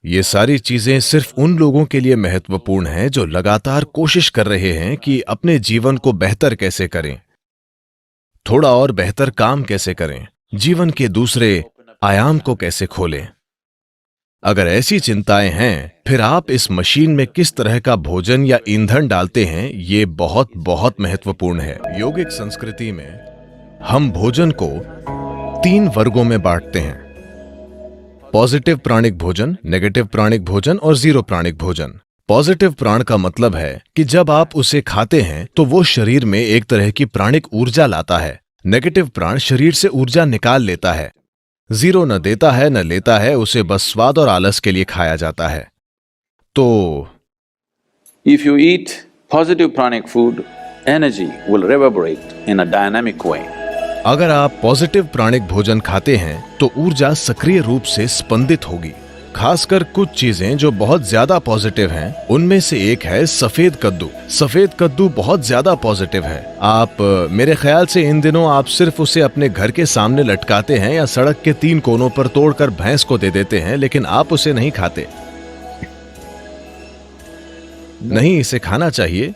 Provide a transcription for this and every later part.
ये सारी चीजें सिर्फ उन लोगों के लिए महत्वपूर्ण हैं जो लगातार कोशिश कर रहे हैं कि अपने जीवन को बेहतर कैसे करें, थोड़ा और बेहतर काम कैसे करें, जीवन के दूसरे आयाम को कैसे खोलें। अगर ऐसी चिंताएं हैं, फिर आप इस मशीन में किस तरह का भोजन या ईंधन डालते हैं, ये बहुत बहुत महत्वपूर्ण है। योगिक संस्कृति में हम भोजन को 3 वर्गों में बांटते हैं: पॉजिटिव प्राणिक भोजन, नेगेटिव प्राणिक भोजन और जीरो प्राणिक भोजन। पॉजिटिव प्राण का मतलब है कि जब आप उसे खाते हैं तो वो शरीर में एक तरह की प्राणिक ऊर्जा लाता है। नेगेटिव प्राण शरीर से ऊर्जा निकाल लेता है। जीरो न देता है न लेता है, उसे बस स्वाद और आलस के लिए खाया जाता है। तो If you eat positive pranic food, energy will reverberate in a dynamic way. अगर आप पॉजिटिव प्राणिक भोजन खाते हैं तो ऊर्जा सक्रिय रूप से स्पंदित होगी। खासकर कुछ चीजें जो बहुत ज्यादा पॉजिटिव हैं, उनमें से एक है सफेद कद्दू। सफेद कद्दू बहुत ज्यादा पॉजिटिव है। आप मेरे ख्याल से इन दिनों आप सिर्फ उसे अपने घर के सामने लटकाते हैं या सड़क के 3 कोनों पर तोड़कर भैंस को दे देते हैं, लेकिन आप उसे नहीं खाते। नहीं, इसे खाना चाहिए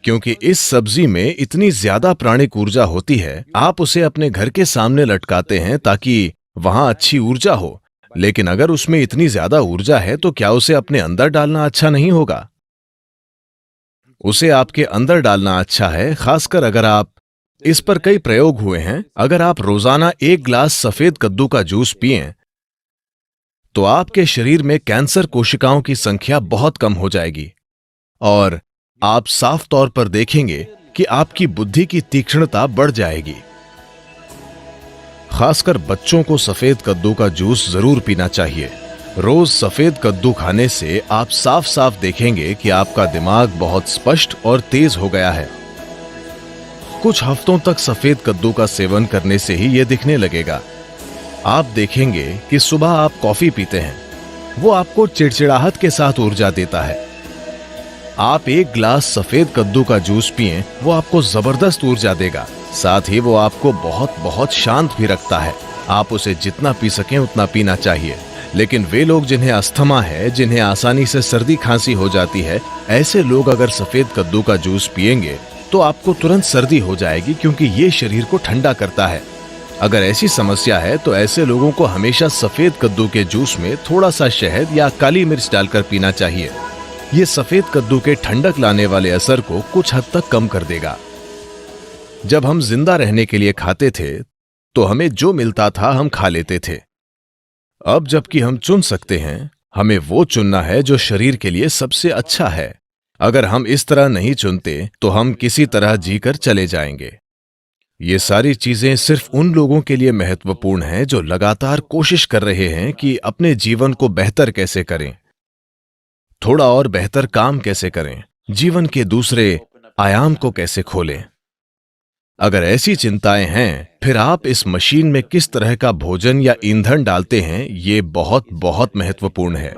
क्योंकि इस सब्जी में इतनी ज्यादा प्राणिक ऊर्जा होती है। आप उसे अपने घर के सामने लटकाते हैं ताकि वहां अच्छी ऊर्जा हो, लेकिन अगर उसमें इतनी ज्यादा ऊर्जा है तो क्या उसे अपने अंदर डालना अच्छा नहीं होगा? उसे आपके अंदर डालना अच्छा है, खासकर अगर आप इस पर कई प्रयोग हुए हैं। अगर आप रोजाना 1 गिलास सफेद कद्दू का जूस पिएं तो आपके शरीर में कैंसर कोशिकाओं की संख्या बहुत कम हो जाएगी और आप साफ तौर पर देखेंगे कि आपकी बुद्धि की तीक्ष्णता बढ़ जाएगी। खासकर बच्चों को सफेद कद्दू का जूस जरूर पीना चाहिए। रोज सफेद कद्दू खाने से आप साफ साफ देखेंगे कि आपका दिमाग बहुत स्पष्ट और तेज हो गया है। कुछ हफ्तों तक सफेद कद्दू का सेवन करने से ही यह दिखने लगेगा। आप देखेंगे कि सुबह आप कॉफी पीते हैं, वो आपको चिड़चिड़ाहट के साथ ऊर्जा देता है। आप 1 गिलास सफेद कद्दू का जूस पिएं, वो आपको जबरदस्त ऊर्जा देगा। साथ ही वो आपको बहुत बहुत शांत भी रखता है। आप उसे जितना पी सकें उतना पीना चाहिए। लेकिन वे लोग जिन्हें अस्थमा है, जिन्हें आसानी से सर्दी खांसी हो जाती है, ऐसे लोग अगर सफेद कद्दू का जूस पिएंगे तो आपको तुरंत सर्दी हो जाएगी, क्योंकि ये शरीर को ठंडा करता है। अगर ऐसी समस्या है तो ऐसे लोगों को हमेशा सफेद कद्दू के जूस में थोड़ा सा शहद या काली मिर्च डालकर पीना चाहिए। ये सफेद कद्दू के ठंडक लाने वाले असर को कुछ हद तक कम कर देगा। जब हम जिंदा रहने के लिए खाते थे तो हमें जो मिलता था हम खा लेते थे। अब जबकि हम चुन सकते हैं, हमें वो चुनना है जो शरीर के लिए सबसे अच्छा है। अगर हम इस तरह नहीं चुनते तो हम किसी तरह जीकर चले जाएंगे। ये सारी चीजें सिर्फ उन लोगों के लिए महत्वपूर्ण हैं जो लगातार कोशिश कर रहे हैं कि अपने जीवन को बेहतर कैसे करें, थोड़ा और बेहतर काम कैसे करें, जीवन के दूसरे आयाम को कैसे खोलें। अगर ऐसी चिंताएं हैं, फिर आप इस मशीन में किस तरह का भोजन या ईंधन डालते हैं, ये बहुत बहुत महत्वपूर्ण है।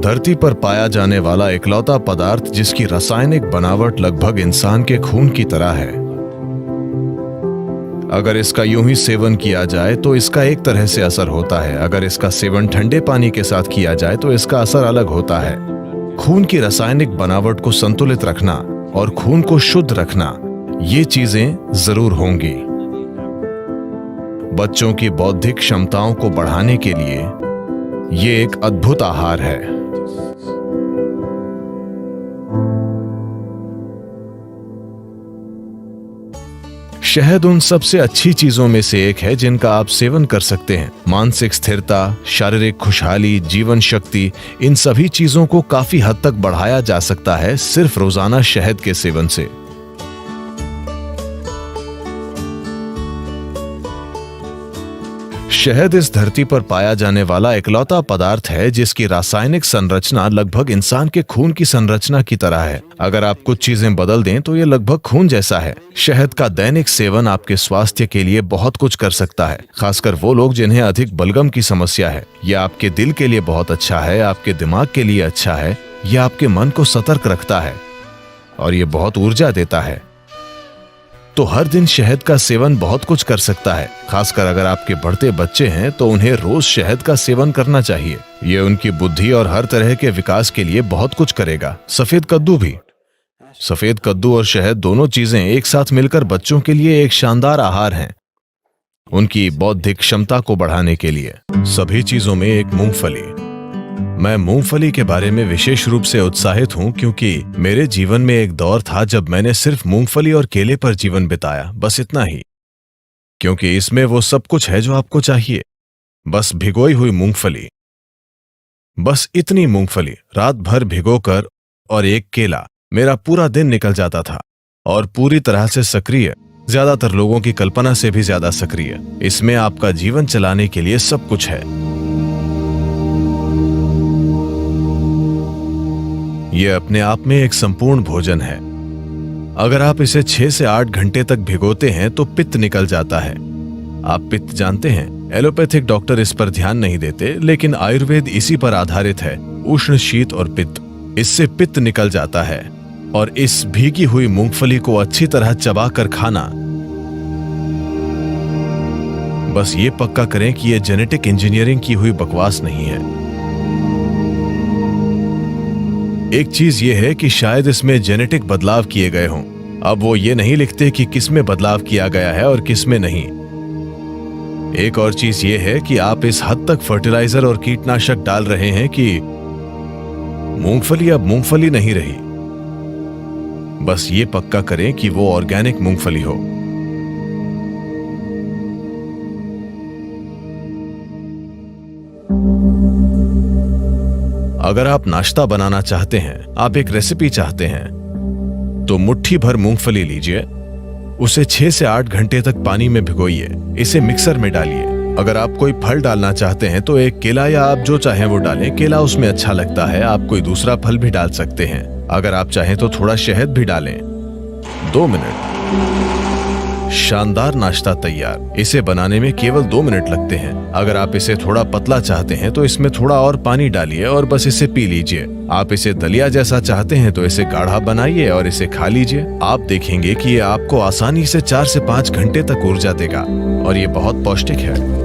धरती पर पाया जाने वाला इकलौता पदार्थ जिसकी रासायनिक बनावट लगभग इंसान के खून की तरह है। अगर इसका यूं ही सेवन किया जाए तो इसका एक तरह से असर होता है। अगर इसका सेवन ठंडे पानी के साथ किया जाए तो इसका असर अलग होता है। खून की रासायनिक बनावट को संतुलित रखना और खून को शुद्ध रखना, ये चीजें जरूर होंगी। बच्चों की बौद्धिक क्षमताओं को बढ़ाने के लिए ये एक अद्भुत आहार है। शहद उन सबसे अच्छी चीजों में से एक है जिनका आप सेवन कर सकते हैं। मानसिक स्थिरता, शारीरिक खुशहाली, जीवन शक्ति, इन सभी चीजों को काफी हद तक बढ़ाया जा सकता है सिर्फ रोजाना शहद के सेवन से। शहद इस धरती पर पाया जाने वाला इकलौता पदार्थ है जिसकी रासायनिक संरचना लगभग इंसान के खून की संरचना की तरह है। अगर आप कुछ चीजें बदल दें तो ये लगभग खून जैसा है। शहद का दैनिक सेवन आपके स्वास्थ्य के लिए बहुत कुछ कर सकता है, खासकर वो लोग जिन्हें अधिक बलगम की समस्या है। यह आपके दिल के लिए बहुत अच्छा है, आपके दिमाग के लिए अच्छा है, यह आपके मन को सतर्क रखता है और ये बहुत ऊर्जा देता है। तो हर दिन शहद का सेवन बहुत कुछ कर सकता है। खासकर अगर आपके बढ़ते बच्चे हैं तो उन्हें रोज शहद का सेवन करना चाहिए। ये उनकी बुद्धि और हर तरह के विकास के लिए बहुत कुछ करेगा। सफेद कद्दू भी। सफेद कद्दू और शहद दोनों चीजें एक साथ मिलकर बच्चों के लिए एक शानदार आहार हैं, उनकी बौद्धिक क्षमता को बढ़ाने के लिए। सभी चीजों में एक मूंगफली। मैं मूंगफली के बारे में विशेष रूप से उत्साहित हूं क्योंकि मेरे जीवन में एक दौर था जब मैंने सिर्फ मूंगफली और केले पर जीवन बिताया, बस इतना ही। क्योंकि इसमें वो सब कुछ है जो आपको चाहिए। बस भिगोई हुई मूंगफली, बस इतनी मूंगफली रात भर भिगोकर और एक केला, मेरा पूरा दिन निकल जाता था। और पूरी तरह से सक्रिय, ज्यादातर लोगों की कल्पना से भी ज्यादा सक्रिय। इसमें आपका जीवन चलाने के लिए सब कुछ है। यह अपने आप में एक संपूर्ण भोजन है। अगर आप इसे 6 से 8 घंटे तक भिगोते हैं तो पित्त निकल जाता है। आप पित्त जानते हैं, एलोपैथिक डॉक्टर इस पर ध्यान नहीं देते, लेकिन आयुर्वेद इसी पर आधारित है। उष्ण, शीत और पित्त, इससे पित्त निकल जाता है। और इस भीगी हुई मूंगफली को अच्छी तरह चबा कर खाना। बस ये पक्का करें कि यह जेनेटिक इंजीनियरिंग की हुई बकवास नहीं है। एक चीज यह है कि शायद इसमें जेनेटिक बदलाव किए गए हों। अब वो ये नहीं लिखते कि किसमें बदलाव किया गया है और किसमें नहीं। एक और चीज यह है कि आप इस हद तक फर्टिलाइजर और कीटनाशक डाल रहे हैं कि मूंगफली अब मूंगफली नहीं रही। बस ये पक्का करें कि वो ऑर्गेनिक मूंगफली हो। अगर आप नाश्ता बनाना चाहते हैं, आप एक रेसिपी चाहते हैं, तो मुट्ठी भर मूंगफली लीजिए, उसे 6 से 8 घंटे तक पानी में भिगोइए, इसे मिक्सर में डालिए। अगर आप कोई फल डालना चाहते हैं तो एक केला या आप जो चाहें वो डालें। केला उसमें अच्छा लगता है, आप कोई दूसरा फल भी डाल सकते हैं। अगर आप चाहें तो थोड़ा शहद भी डालें। 2 मिनट, शानदार नाश्ता तैयार। इसे बनाने में केवल 2 मिनट लगते हैं। अगर आप इसे थोड़ा पतला चाहते हैं तो इसमें थोड़ा और पानी डालिए और बस इसे पी लीजिए। आप इसे दलिया जैसा चाहते हैं तो इसे गाढ़ा बनाइए और इसे खा लीजिए। आप देखेंगे कि ये आपको आसानी से 4 से 5 घंटे तक ऊर्जा देगा और ये बहुत पौष्टिक है।